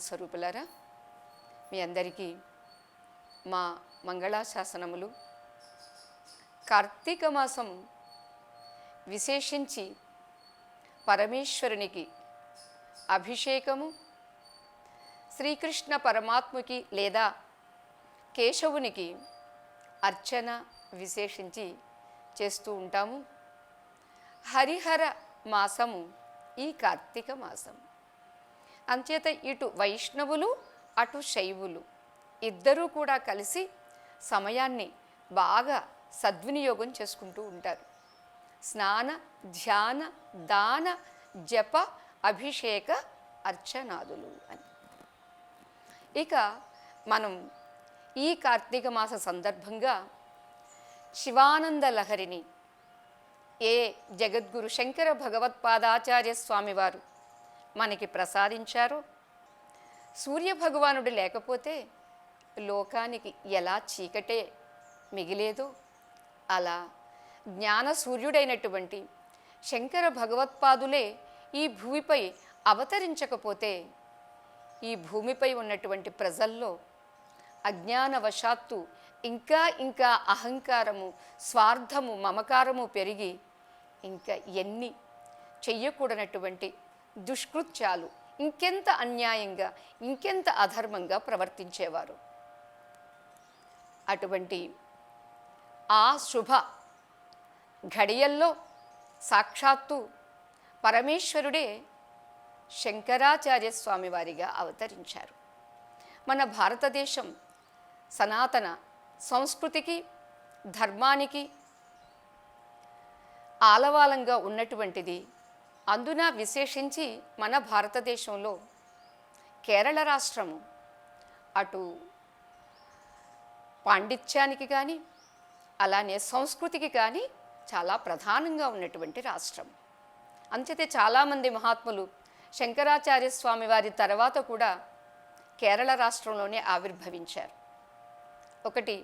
స్వరూపులారా, మీ అందరికీ మా మంగళాశాసనములు. కార్తీక మాసం విశేషించి పరమేశ్వరునికి అభిషేకము, శ్రీకృష్ణ పరమాత్మకి లేదా కేశవునికి అర్చన విశేషించి చేస్తూ ఉంటాము. హరిహర మాసము ఈ కార్తీక మాసం. అంచేత ఇటు వైష్ణవులు అటు శైవులు ఇద్దరూ కూడా కలిసి సమయాన్ని బాగా సద్వినియోగం చేసుకుంటూ ఉంటారు. స్నాన, ధ్యాన, దాన, జప, అభిషేక, అర్చనాదులు అని. ఇక మనం ఈ కార్తీక మాస సందర్భంగా శివానంద లహరిని ఏ జగద్గురు శంకర భగవత్పాదాచార్య స్వామివారు మనకి ప్రసాదించారో, సూర్యభగవానుడు లేకపోతే లోకానికి ఎలా చీకటే మిగిలేదో అలా జ్ఞాన సూర్యుడైనటువంటి శంకర భగవత్పాదులే ఈ భూమిపై అవతరించకపోతే ఈ భూమిపై ఉన్నటువంటి ప్రజల్లో అజ్ఞానవశాత్తు ఇంకా ఇంకా అహంకారము, స్వార్థము, మమకారము పెరిగి ఇంకా ఎన్ని చెయ్యకూడనటువంటి దుష్కృత్యాలు ఇంకెంత అన్యాయంగా, ఇంకెంత అధర్మంగా ప్రవర్తించేవారు. అటువంటి ఆ శుభ ఘడియల్లో సాక్షాత్తు పరమేశ్వరుడే శంకరాచార్య స్వామి వారిగా అవతరించారు. మన భారతదేశం సనాతన సంస్కృతికి, ధర్మానికి ఆలవాలంగా ఉన్నటువంటిది. అందున విశేషించి మన భారతదేశంలో కేరళ రాష్ట్రము అటు పాండిత్యానికి కానీ అలానే సంస్కృతికి కానీ చాలా ప్రధానంగా ఉన్నటువంటి రాష్ట్రం. అంచేతే చాలామంది మహాత్ములు శంకరాచార్య స్వామి వారి తర్వాత కూడా కేరళ రాష్ట్రంలోనే ఆవిర్భవించారు. ఒకటి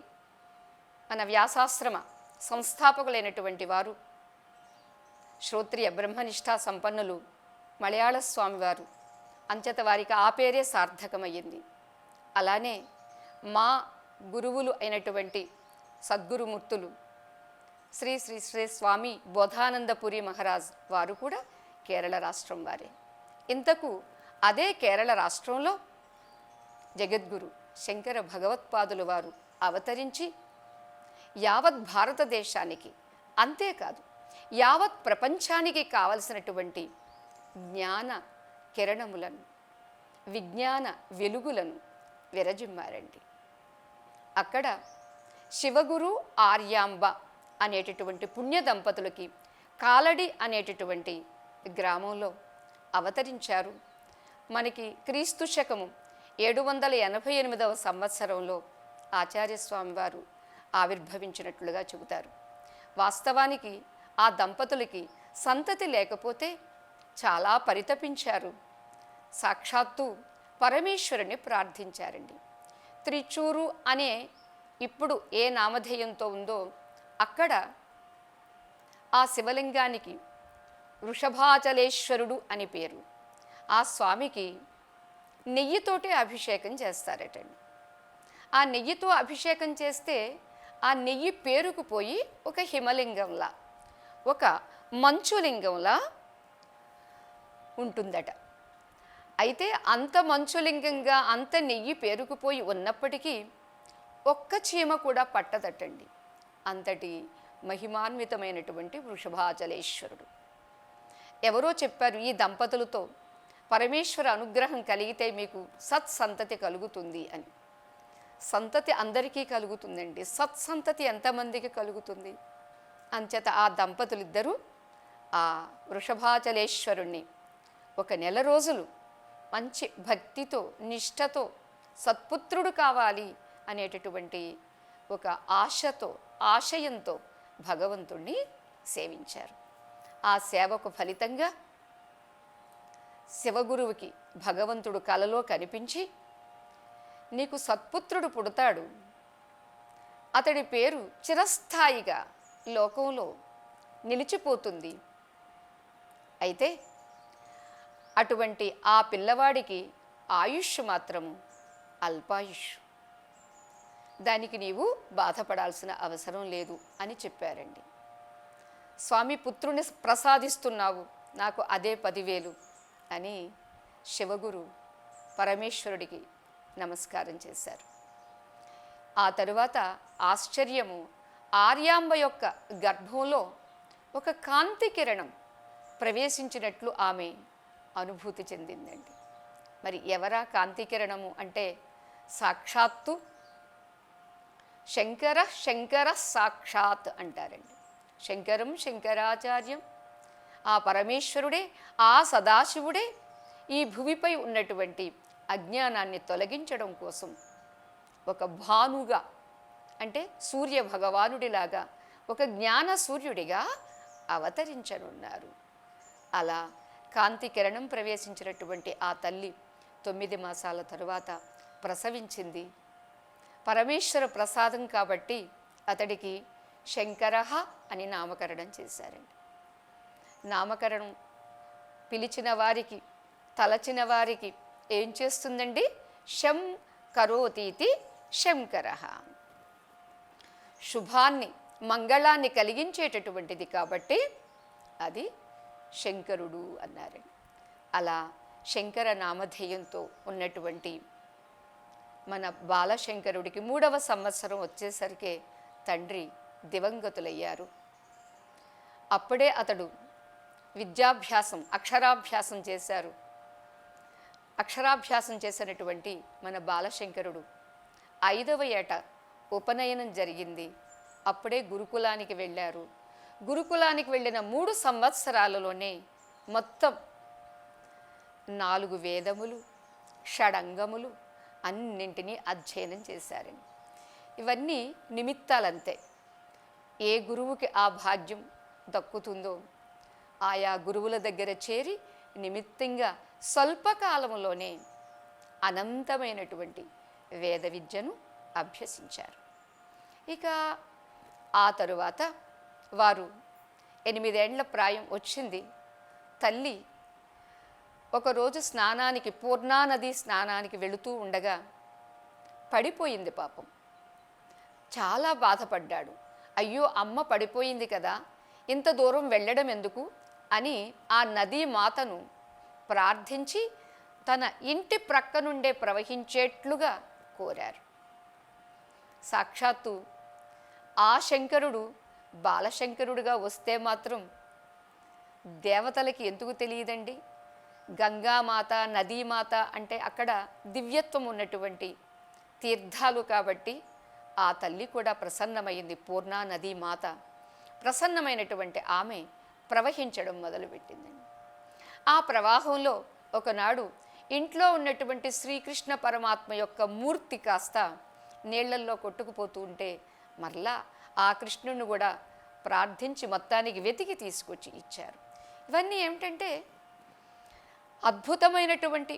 మన వ్యాసాశ్రమ సంస్థాపకులైనటువంటి వారు శ్రోత్రియ బ్రహ్మనిష్టా సంపన్నులు మలయాళ స్వామివారు. అంచేత వారికి ఆ పేరే సార్థకమయ్యింది. అలానే మా గురువులు అయినటువంటి సద్గురుమూర్తులు శ్రీ శ్రీ శ్రీ స్వామి బోధానందపురి మహారాజ్ వారు కూడా కేరళ రాష్ట్రం వారే. ఇంతకు అదే కేరళ రాష్ట్రంలో జగద్గురు శంకర భగవత్పాదులు వారు అవతరించి యావత్ భారతదేశానికి, అంతేకాదు యావత్ ప్రపంచానికి కావలసినటువంటి జ్ఞాన కిరణములను, విజ్ఞాన వెలుగులను విరజిమ్మారండి. అక్కడ శివగురు ఆర్యాంబ అనేటటువంటి పుణ్య దంపతులకి కాలడి అనేటటువంటి గ్రామంలో అవతరించారు. మనకి క్రీస్తు శకము 788వ సంవత్సరంలో ఆచార్యస్వామి వారు ఆవిర్భవించినట్లుగా చెబుతారు. వాస్తవానికి ఆ దంపతులకి సంతతి లేకపోతే చాలా పరితపించారు. సాక్షాత్తు పరమేశ్వరుని ప్రార్థించారండి. త్రిచూరు అనే ఇప్పుడు ఏ నామధేయంతో ఉందో అక్కడ ఆ శివలింగానికి వృషభాచలేశ్వరుడు అని పేరు. ఆ స్వామికి నెయ్యితోటే అభిషేకం చేస్తారటండి. ఆ నెయ్యితో అభిషేకం చేస్తే ఆ నెయ్యి పేరుకుపోయి ఒక హిమలింగంలా, ఒక మంచులింగంలా ఉంటుందట. అయితే అంత మంచులింగంగా అంత నెయ్యి పేరుకుపోయి ఉన్నప్పటికీ ఒక్క చీమ కూడా పట్టదటండి. అంతటి మహిమాన్వితమైనటువంటి వృషభాచలేశ్వరుడు. ఎవరో చెప్పారు, ఈ దంపతులతో పరమేశ్వర అనుగ్రహం కలిగితే మీకు సత్సంతతి కలుగుతుంది అని. సంతతి అందరికీ కలుగుతుందండి, సత్సంతతి ఎంతమందికి కలుగుతుంది? అంచేత ఆ దంపతులిద్దరూ ఆ వృషభాచలేశ్వరుణ్ణి ఒక నెల రోజులు మంచి భక్తితో, నిష్ఠతో సత్పుత్రుడు కావాలి అనేటటువంటి ఒక ఆశతో, ఆశయంతో భగవంతుణ్ణి సేవించారు. ఆ సేవకు ఫలితంగా శివగురువుకి భగవంతుడు కలలో కనిపించి, నీకు సత్పుత్రుడు పుడతాడు, అతడి పేరు చిరస్థాయిగా లోకంలో నిలిచిపోతుంది. అయితే అటువంటి ఆ పిల్లవాడికి ఆయుష్ మాత్రము అల్పాయుష్, దానికి నీవు బాధపడాల్సిన అవసరం లేదు అని చెప్పారండి. స్వామి పుత్రుని ప్రసాదిస్తున్నావు, నాకు అదే 10,000 అని శివగురు పరమేశ్వరుడికి నమస్కారం చేశారు. ఆ తరువాత ఆశ్చర్యము, ఆర్యాంబ యొక్క గర్భంలో ఒక కాంతి కిరణం ప్రవేశించినట్లు ఆమె అనుభూతి చెందిందండి. మరి ఎవరా కాంతి కిరణము అంటే సాక్షాత్తు శంకర సాక్షాత్ అంటారండి. శంకరం శంకరాచార్యం, ఆ పరమేశ్వరుడే, ఆ సదాశివుడే ఈ భూమిపై ఉన్నటువంటి అజ్ఞానాన్ని తొలగించడం కోసం ఒక భానుగా, అంటే సూర్య భగవానుడిలాగా, ఒక జ్ఞాన సూర్యుడిగా అవతరించనున్నారు. అలా కాంతి కిరణం ప్రవేశించినటువంటి ఆ తల్లి 9 మాసాల తరువాత ప్రసవించింది. పరమేశ్వర ప్రసాదం కాబట్టి అతడికి శంకర అని నామకరణం చేశారండి. నామకరణం పిలిచిన వారికి, తలచిన వారికి ఏం చేస్తుందండి? శం కరోతీతి శంకర, శుభాన్ని మంగళాన్ని కలిగించేటటువంటిది కాబట్టి అది శంకరుడు అన్నారండి. అలా శంకర నామధేయంతో ఉన్నటువంటి మన బాలశంకరుడికి 3వ సంవత్సరం వచ్చేసరికి తండ్రి దివంగతులయ్యారు. అప్పుడే అతడు విద్యాభ్యాసం, అక్షరాభ్యాసం చేశారు. అక్షరాభ్యాసం చేసినటువంటి మన బాలశంకరుడు 5వ ఏట ఉపనయనం జరిగింది. అప్పుడే గురుకులానికి వెళ్ళారు. గురుకులానికి వెళ్ళిన 3 సంవత్సరాలలోనే మొత్తం 4 వేదములు, షడంగములు అన్నింటినీ అధ్యయనం చేశారండి. ఇవన్నీ నిమిత్తాలంతే. ఏ గురువుకి ఆ భాగ్యం దక్కుతుందో ఆయా గురువుల దగ్గర చేరి నిమిత్తంగా స్వల్పకాలంలోనే అనంతమైనటువంటి వేద విద్యను అభ్యసించారు. ఇక ఆ తరువాత వారు 8 ఏండ్ల ప్రాయం వచ్చింది. తల్లి ఒకరోజు స్నానానికి, పూర్ణానది స్నానానికి వెళుతూ ఉండగా పడిపోయింది. పాపం చాలా బాధపడ్డాడు. అయ్యో అమ్మ పడిపోయింది కదా, ఇంత దూరం వెళ్ళడం ఎందుకు అని ఆ నదీ మాతను ప్రార్థించి తన ఇంటి ప్రక్క నుండే ప్రవహించేట్లుగా కోరారు. సాక్షాత్తు ఆ శంకరుడు బాలశంకరుడుగా వస్తే మాత్రం దేవతలకి ఎందుకు తెలియదండి? గంగామాత, నదీమాత అంటే అక్కడ దివ్యత్వం ఉన్నటువంటి తీర్థాలు కాబట్టి ఆ తల్లి కూడా ప్రసన్నమైంది. పూర్ణా నదీమాత ప్రసన్నమైనటువంటి ఆమె ప్రవహించడం మొదలుపెట్టిందండి. ఆ ప్రవాహంలో ఒకనాడు ఇంట్లో ఉన్నటువంటి శ్రీకృష్ణ పరమాత్మ యొక్క మూర్తి కాస్త నీళ్లల్లో కొట్టుకుపోతూ ఉంటే మరలా ఆ కృష్ణుని కూడా ప్రార్థించి మొత్తానికి వెతికి తీసుకొచ్చి ఇచ్చారు. ఇవన్నీ ఏమిటంటే అద్భుతమైనటువంటి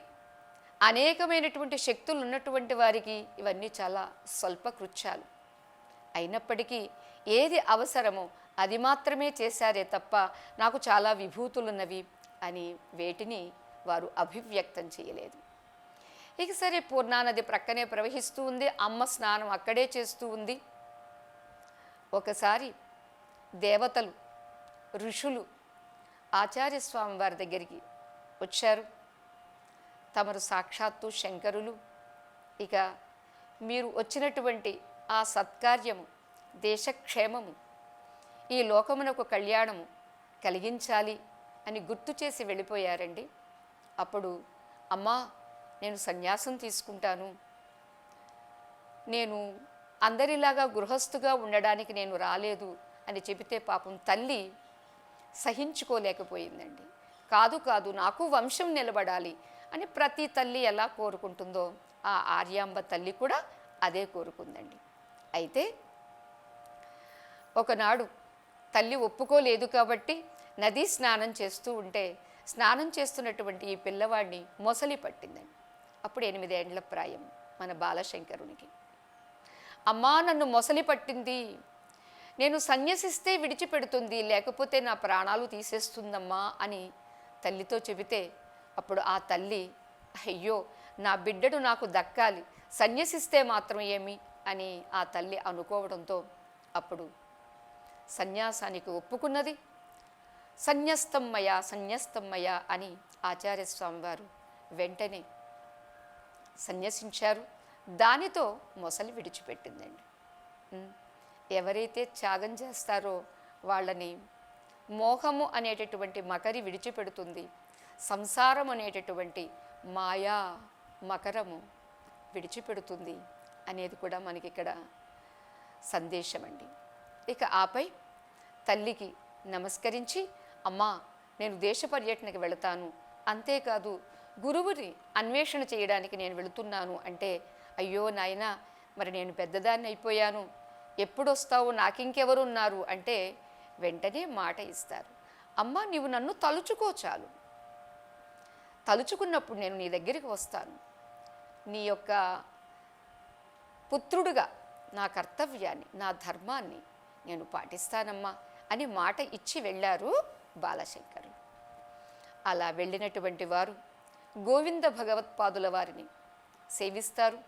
అనేకమైనటువంటి శక్తులు ఉన్నటువంటి వారికి ఇవన్నీ చాలా స్వల్ప కృత్యాలు అయినప్పటికీ ఏది అవసరమో అది మాత్రమే చేశారే తప్ప నాకు చాలా విభూతులున్నవి అని వేటిని వారు అభివ్యక్తం చేయలేదు. ఇక సరే, పూర్ణానది ప్రక్కనే ప్రవహిస్తూ ఉంది. అమ్మ స్నానం అక్కడే చేస్తూ ఉంది. ఒకసారి దేవతలు, ఋషులు ఆచార్యస్వామి వారి దగ్గరికి వచ్చారు. తమరు సాక్షాత్తు శంకరులు, ఇక మీరు వచ్చినటువంటి ఆ సత్కార్యము, దేశక్షేమము, ఈ లోకమునకు కళ్యాణము కలిగించాలి అని గుర్తు చేసి వెళ్ళిపోయారండి. అప్పుడు అమ్మా, నేను సన్యాసం తీసుకుంటాను, నేను అందరిలాగా గృహస్థుగా ఉండడానికి నేను రాలేదు అని చెబితే పాపం తల్లి సహించుకోలేకపోయిందండి. కాదు కాదు, నాకు వంశం నిలబడాలి అని ప్రతి తల్లి ఎలా కోరుకుంటుందో ఆ ఆర్యాంబ తల్లి కూడా అదే కోరుకుందండి. అయితే ఒకనాడు తల్లి ఒప్పుకోలేదు కాబట్టి నదీ స్నానం చేస్తూ ఉంటే స్నానం చేస్తున్నటువంటి ఈ పిల్లవాడిని మొసలి పట్టిందండి. అప్పుడు 8 ఏండ్ల ప్రాయం మన బాలశంకరునికి. అమ్మా, నన్ను మొసలి పట్టింది, నేను సన్యసిస్తే విడిచిపెడుతుంది, లేకపోతే నా ప్రాణాలు తీసేస్తుందమ్మా అని తల్లితో చెబితే అప్పుడు ఆ తల్లి, అయ్యో నా బిడ్డడు నాకు దక్కాలి, సన్యసిస్తే మాత్రం ఏమి అని ఆ తల్లి అనుకోవడంతో అప్పుడు సన్యాసానికి ఒప్పుకున్నది. సన్యస్తమ్మయ అని ఆచార్యస్వామి వారు వెంటనే సన్యసించారు. దానితో మొసలి విడిచిపెట్టిందండి. ఎవరైతే త్యాగం చేస్తారో వాళ్ళని మోహము అనేటటువంటి మకరి విడిచిపెడుతుంది, సంసారం అనేటటువంటి మాయా మకరము విడిచిపెడుతుంది అనేది కూడా మనకి ఇక్కడ సందేశం అండి. ఇక ఆపై తల్లికి నమస్కరించి, అమ్మా నేను దేశ పర్యటనకి వెళతాను, అంతేకాదు గురువుని అన్వేషణ చేయడానికి నేను వెళుతున్నాను అంటే, అయ్యో నాయనా మరి నేను పెద్దదాన్ని అయిపోయాను, ఎప్పుడొస్తావు, నాకింకెవరున్నారు అంటే వెంటనే మాట ఇస్తారు. అమ్మ నీవు నన్ను తలుచుకో చాలు, తలుచుకున్నప్పుడు నేను నీ దగ్గరికి వస్తాను, నీ యొక్క పుత్రుడుగా నా కర్తవ్యాన్ని నా ధర్మాన్ని నేను పాటిస్తానమ్మా అని మాట ఇచ్చి వెళ్ళారు బాలశంకరులు. అలా వెళ్ళినటువంటి వారు గోవింద భగవత్పాదుల వారిని సేవిస్తారు.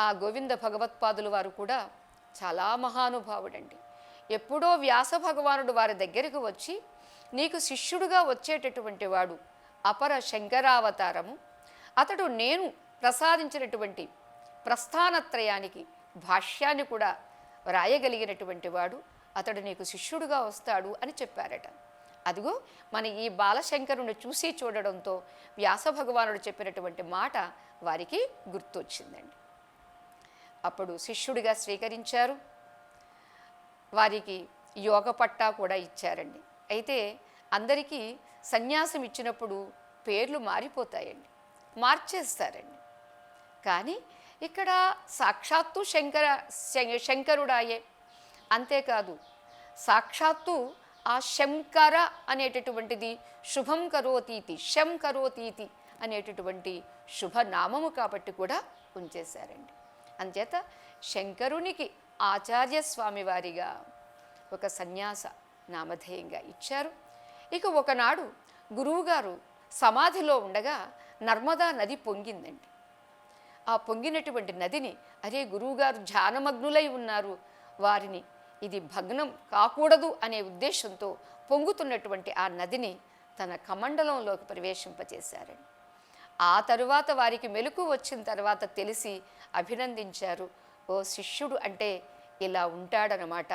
ఆ గోవింద భగవత్పాదుల వారు కూడా చాలా మహానుభావుడండి. ఎప్పుడో వ్యాస భగవానుడు వారి దగ్గరకు వచ్చి, నీకు శిష్యుడుగా వచ్చేటటువంటి వాడు అపర శంకరావతారము, అతడు నేను ప్రసాదించినటువంటి ప్రస్థానత్రయానికి భాష్యాన్ని కూడా వ్రాయగలిగినటువంటి వాడు, అతడు నీకు శిష్యుడుగా వస్తాడు అని చెప్పారట. అదిగో మన ఈ బాలశంకరుని చూసి చూడడంతో వ్యాస భగవానుడు చెప్పినటువంటి మాట వారికి గుర్తొచ్చిందండి. అప్పుడు శిష్యుడిగా స్వీకరించారు. వారికి యోగ పట్టా కూడా ఇచ్చారండి. అయితే అందరికీ సన్యాసం ఇచ్చినప్పుడు పేర్లు మారిపోతాయండి, మార్చేస్తారండి. కానీ ఇక్కడ సాక్షాత్తు శంకరుడాయే. అంతేకాదు సాక్షాత్తు ఆ శంకర అనేటటువంటిది శుభం కరోతీతి, శం కరోతీతి అనేటటువంటి శుభనామము కాబట్టి కూడా ఉంచేశారండి. అంచేత శంకరునికి ఆచార్యస్వామి వారిగా ఒక సన్యాస నామధేయంగా ఇచ్చారు. ఇక ఒకనాడు గురువుగారు సమాధిలో ఉండగా నర్మదా నది పొంగిందండి. ఆ పొంగినటువంటి నదిని, అరే గురువుగారు ధ్యానమగ్నులై ఉన్నారు, వారిని ఇది భగ్నం కాకూడదు అనే ఉద్దేశంతో పొంగుతున్నటువంటి ఆ నదిని తన కమండలంలోకి ప్రవేశింపచేశారండి. ఆ తరువాత వారికి మెలకు వచ్చిన తర్వాత తెలిసి అభినందించారు. ఓ శిష్యుడు అంటే ఇలా ఉంటాడనమాట.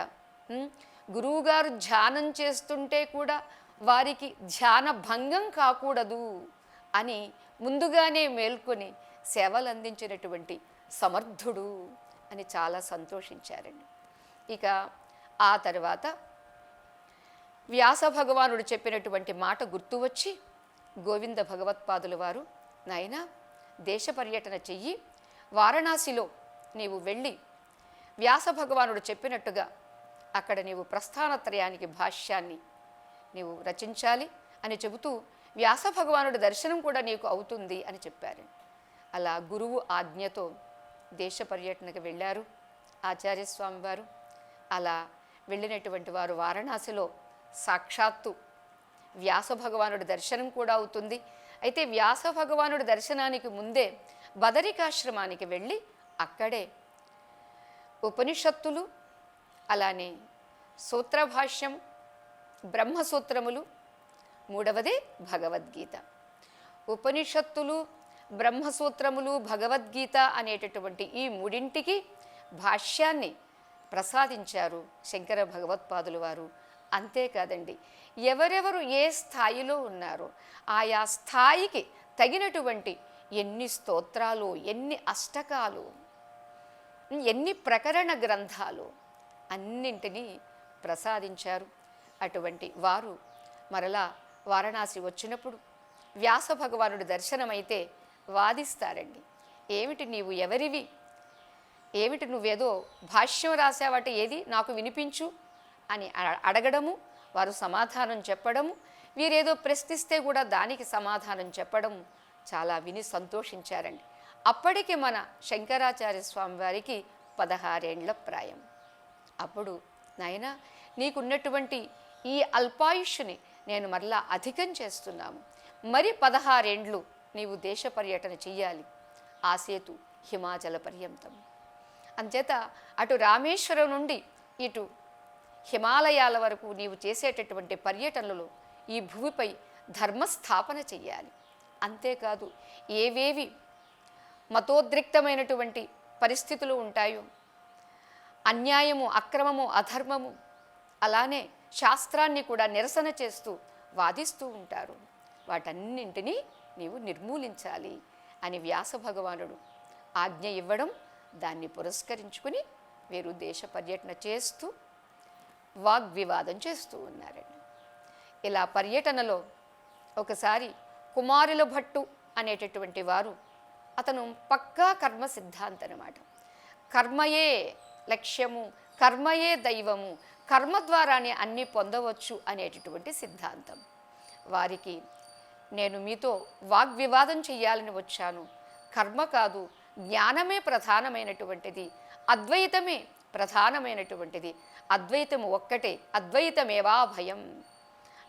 గురువుగారు ధ్యానం చేస్తుంటే కూడా వారికి ధ్యాన భంగం కాకూడదు అని ముందుగానే మేల్కొని సేవలు అందించినటువంటి సమర్థుడు అని చాలా సంతోషించారండి. ఇక ఆ తర్వాత వ్యాస భగవానుడు చెప్పినటువంటి మాట గుర్తు వచ్చి గోవింద భగవత్పాదుల వారు, నాయనా దేశ పర్యటన చెయ్యి, వారణాసిలో నీవు వెళ్ళి వ్యాస భగవానుడు చెప్పినట్టుగా అక్కడ నీవు ప్రస్థానత్రయానికి భాష్యాన్ని నీవు రచించాలి అని చెబుతూ వ్యాస భగవానుడి దర్శనం కూడా నీకు అవుతుంది అని చెప్పారు. అలా గురువు ఆజ్ఞతో దేశ పర్యటనకు వెళ్ళారు ఆచార్యస్వామి వారు. అలా వెళ్ళినటువంటి వారు వారణాసిలో సాక్షాత్తు వ్యాస భగవానుడి దర్శనం కూడా అవుతుంది. అయితే వ్యాస భగవానుడి దర్శనానికి ముందే బదరికాశ్రమానికి వెళ్ళి అక్కడే ఉపనిషత్తులు, అలానే సూత్రభాష్యం, బ్రహ్మసూత్రములు, మూడవదే భగవద్గీత. ఉపనిషత్తులు, బ్రహ్మసూత్రములు, భగవద్గీత అనేటటువంటి ఈ మూడింటికి భాష్యాన్ని ప్రసాదించారు శంకర భగవత్పాదుల వారు. అంతేకాదండి, ఎవరెవరు ఏ స్థాయిలో ఉన్నారో ఆయా స్థాయికి తగినటువంటి ఎన్ని స్తోత్రాలు, ఎన్ని అష్టకాలు, ఎన్ని ప్రకరణ గ్రంథాలు అన్నింటినీ ప్రసాదించారు. అటువంటి వారు మరలా వారణాసి వచ్చినప్పుడు వ్యాస భగవానుడి దర్శనమైతే వాదిస్తారండి. ఏమిటి నీవు ఎవరివి, ఏమిటి నువ్వేదో భాష్యం రాసావట, ఏది నాకు వినిపించు అని అడగడము, వారు సమాధానం చెప్పడము, వీరేదో ప్రశ్నిస్తే కూడా దానికి సమాధానం చెప్పడము చాలా విని సంతోషించారండి. అప్పటికి మన శంకరాచార్య స్వామి వారికి 16 ఏండ్ల ప్రాయం. అప్పుడు నాయనా నీకున్నటువంటి ఈ అల్పాయుష్ని నేను మరలా అధికం చేస్తున్నాము, మరి 16 ఏండ్లు నీవు దేశ పర్యటన చెయ్యాలి. ఆ సేతు హిమాచల పర్యంతం. అంచేత అటు రామేశ్వరం నుండి ఇటు హిమాలయాల వరకు నీవు చేసేటటువంటి పర్యటనలలో ఈ భూమిపై ధర్మస్థాపన చెయ్యాలి. అంతేకాదు ఏవేవి మతోద్రిక్తమైనటువంటి పరిస్థితులు ఉంటాయో, అన్యాయము, అక్రమము, అధర్మము, అలానే శాస్త్రాన్ని కూడా నిరసన చేస్తూ వాదిస్తూ ఉంటారు, వాటన్నింటినీ నీవు నిర్మూలించాలి అని వ్యాస భగవానుడు ఆజ్ఞ ఇవ్వడం, దాన్ని పురస్కరించుకుని వీరు దేశ పర్యటన చేస్తూ వాగ్వివాదం చేస్తూ ఉన్నారండి. ఇలా పర్యటనలో ఒకసారి కుమారుల భట్టు అనేటటువంటి వారు, అతను పక్కా కర్మ సిద్ధాంత అన్నమాట. కర్మయే లక్ష్యము, కర్మయే దైవము, కర్మ ద్వారానే అన్నీ పొందవచ్చు అనేటటువంటి సిద్ధాంతం. వారికి నేను మీతో వాగ్వివాదం చెయ్యాలని వచ్చాను, కర్మ కాదు జ్ఞానమే ప్రధానమైనటువంటిది, అద్వైతమే ప్రధానమైనటువంటిది, అద్వైతము ఒక్కటే, అద్వైతమేవా భయం.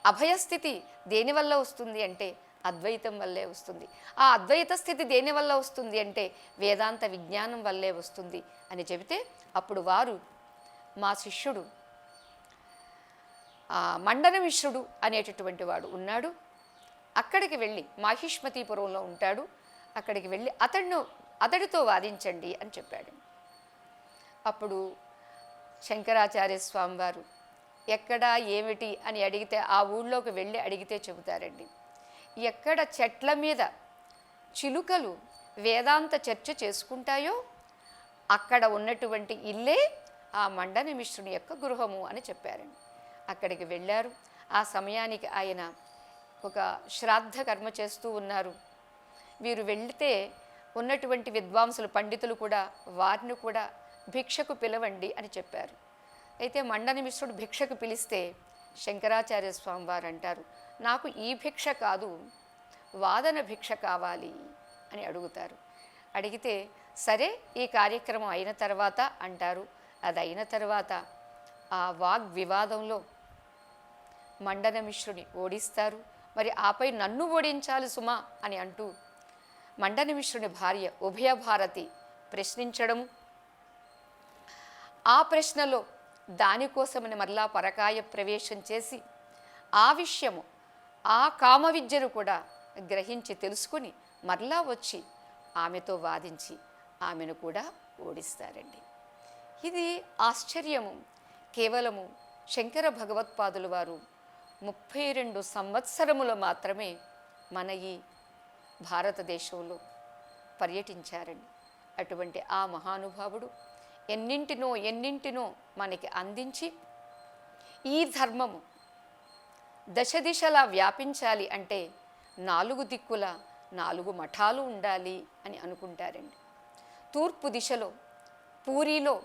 అభయస్థితి దేనివల్ల వస్తుంది అంటే అద్వైతం వల్లే వస్తుంది. ఆ అద్వైత స్థితి దేనివల్ల వస్తుంది అంటే వేదాంత విజ్ఞానం వల్లే వస్తుంది అని చెబితే, అప్పుడు వారు మా శిష్యుడు మండన మిశ్రుడు అనేటటువంటి వాడు ఉన్నాడు, అక్కడికి వెళ్ళి మాహిష్మతీపురంలో ఉంటాడు, అక్కడికి వెళ్ళి అతడితో వాదించండి అని చెప్పాడు. అప్పుడు శంకరాచార్య స్వామి వారు ఎక్కడా ఏమిటి అని అడిగితే ఆ ఊళ్ళోకి వెళ్ళి అడిగితే చెబుతారండి. ఎక్కడ చెట్ల మీద చిలుకలు వేదాంత చర్చ చేసుకుంటాయో అక్కడ ఉన్నటువంటి ఇల్లే ఆ మండన మిశ్రుని యొక్క గృహము అని చెప్పారండి. అక్కడికి వెళ్ళారు. ఆ సమయానికి ఆయన ఒక శ్రాద్ధ కర్మ చేస్తూ ఉన్నారు. వీరు వెళితే ఉన్నటువంటి విద్వాంసులు, పండితులు కూడా వారిని కూడా భిక్షకు పిలవండి అని చెప్పారు. అయితే మండన మిశ్రుడు భిక్షకు పిలిస్తే శంకరాచార్య స్వామి వారు అంటారు, నాకు ఈ భిక్ష కాదు, వాదన భిక్ష కావాలి అని అడుగుతారు. అడిగితే సరే ఈ కార్యక్రమం అయిన తర్వాత అంటారు. అది అయిన తర్వాత ఆ వాగ్వివాదంలో మండన మిశ్రుని ఓడిస్తారు. మరి ఆపై నన్ను ఓడించాలి సుమా అని అంటూ మండన మిశ్రుని భార్య ఉభయభారతి ప్రశ్నించడము, ఆ ప్రశ్నలో దానికోసమని మరలా పరకాయ ప్రవేశం చేసి ఆ విషయము, ఆ కామ విద్యను కూడా గ్రహించి తెలుసుకుని మరలా వచ్చి ఆమెతో వాదించి ఆమెను కూడా ఓడిస్తారండి. ఇది ఆశ్చర్యము. కేవలము శంకర భగవత్పాదులు వారు 32 సంవత్సరములు మాత్రమే మన ఈ భారతదేశంలో పర్యటించారండి. అటువంటి ఆ మహానుభావుడు ఎన్నింటినో మనకి అందించి ఈ ధర్మము దశ దిశలా వ్యాపించాలి అంటే 4 దిక్కుల 4 మఠాలు ఉండాలి అని అనుకుంటారండి. తూర్పు దిశలో పూరిలో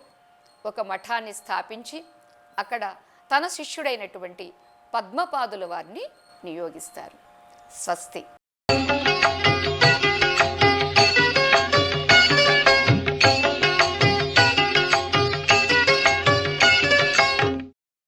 ఒక మఠాన్ని స్థాపించి అక్కడ తన శిష్యుడైనటువంటి పద్మపాదుల వారిని నియోగిస్తారు. స్వస్తి.